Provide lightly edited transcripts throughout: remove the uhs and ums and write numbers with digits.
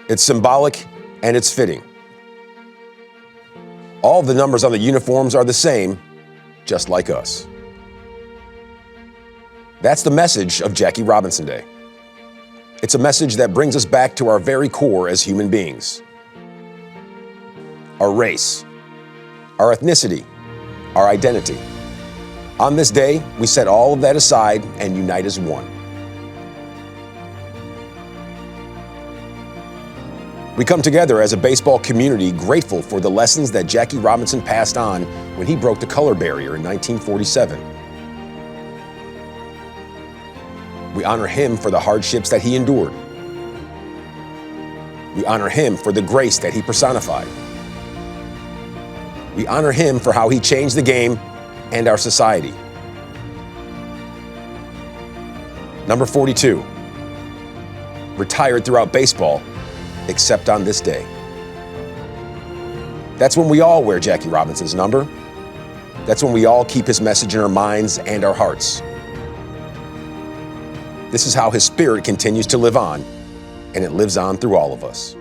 It's symbolic and it's fitting. All the numbers on the uniforms are the same, just like us. That's the message of Jackie Robinson Day. It's a message that brings us back to our very core as human beings. Our race, our ethnicity, our identity. On this day, we set all of that aside and unite as one. We come together as a baseball community grateful for the lessons that Jackie Robinson passed on when he broke the color barrier in 1947. We honor him for the hardships that he endured. We honor him for the grace that he personified. We honor him for how he changed the game and our society. Number 42, retired throughout baseball, except on this day. That's when we all wear Jackie Robinson's number. That's when we all keep his message in our minds and our hearts. This is how his spirit continues to live on, and it lives on through all of us.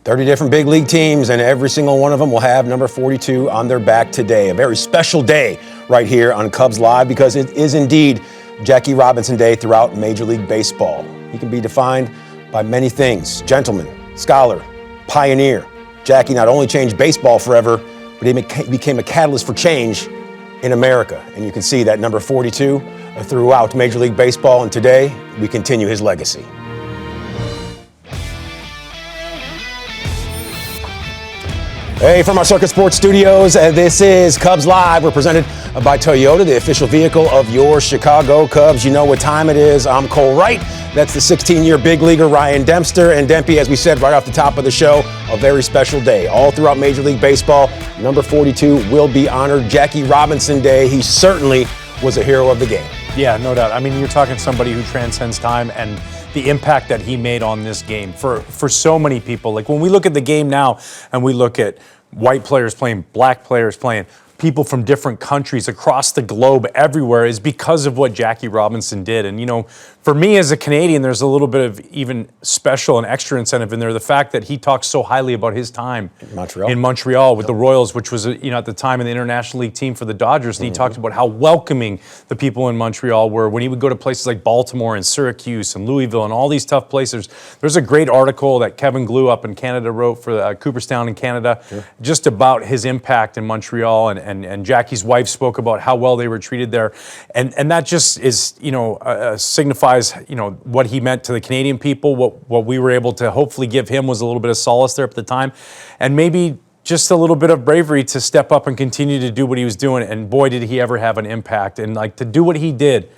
"30 different big league teams, and every single one of them will have number 42 on their back today. A very special day right here on Cubs Live because it is indeed Jackie Robinson Day throughout Major League Baseball. He can be defined by many things: gentleman, scholar, pioneer. Jackie not only changed baseball forever, but he became a catalyst for change in America. And you can see that number 42 throughout Major League Baseball, and today we continue his legacy. Hey, from our Circuit Sports Studios, this is Cubs Live. We're presented by Toyota, the official vehicle of your Chicago Cubs. You know what time it is. I'm Cole Wright. That's the 16-year big leaguer Ryan Dempster. And Dempy, as we said right off the top of the show, a very special day. All throughout Major League Baseball, number 42 will be honored. Jackie Robinson Day. He certainly was a hero of the game. Yeah, no doubt. I mean, you're talking somebody who transcends time and the impact that he made on this game for so many people. Like when we look at the game now and we look at white players playing, black players playing, people from different countries across the globe everywhere, is because of what Jackie Robinson did. And, you know, for me as a Canadian, there's a little bit of even special and extra incentive in there. The fact that he talks so highly about his time in Montreal with the Royals, which was, you know, at the time in the International League team for the Dodgers. And he talked about how welcoming the people in Montreal were when he would go to places like Baltimore and Syracuse and Louisville and all these tough places. There's a great article that Kevin Glue up in Canada wrote for Cooperstown in Canada, just about his impact in Montreal. And Jackie's wife spoke about how well they were treated there. And that just is, you know, signifies, you know, what he meant to the Canadian people. What we were able to hopefully give him was a little bit of solace there at the time. And maybe just a little bit of bravery to step up and continue to do what he was doing. And boy, did he ever have an impact. And like to do what he did,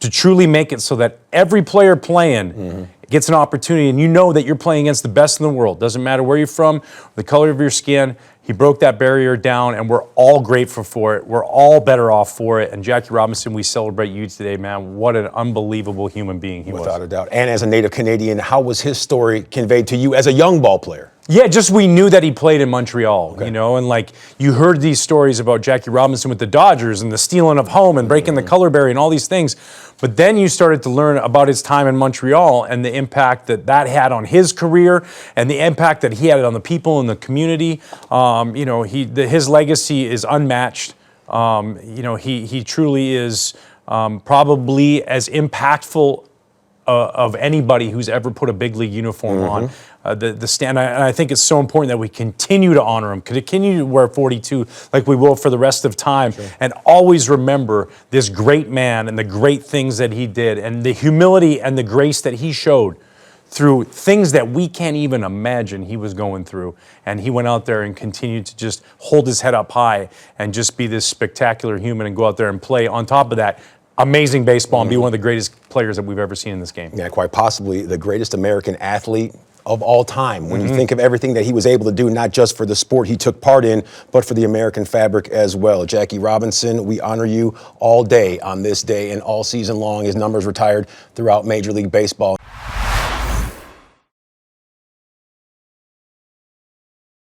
to truly make it so that every player playing gets an opportunity, and you know that you're playing against the best in the world. Doesn't matter where you're from, the color of your skin. He broke that barrier down, and we're all grateful for it. We're all better off for it. And Jackie Robinson, we celebrate you today, man. What an unbelievable human being he was. Without a doubt. And as a native Canadian, how was his story conveyed to you as a young ball player? Yeah, just we knew that he played in Montreal, you know, and like you heard these stories about Jackie Robinson with the Dodgers and the stealing of home and breaking the color barrier and all these things. But then you started to learn about his time in Montreal and the impact that that had on his career and the impact that he had on the people in the community. You know, his legacy is unmatched. You know, he truly is probably as impactful of anybody who's ever put a big league uniform on. The stand, and I think it's so important that we continue to honor him, continue to wear 42 like we will for the rest of time, and always remember this great man and the great things that he did and the humility and the grace that he showed through things that we can't even imagine he was going through. And he went out there and continued to just hold his head up high and just be this spectacular human and go out there and play on top of that amazing baseball and be one of the greatest players that we've ever seen in this game. Yeah, quite possibly the greatest American athlete of all time. When you think of everything that he was able to do, not just for the sport he took part in, but for the American fabric as well. Jackie Robinson, we honor you all day on this day and all season long. His numbers retired throughout Major League Baseball.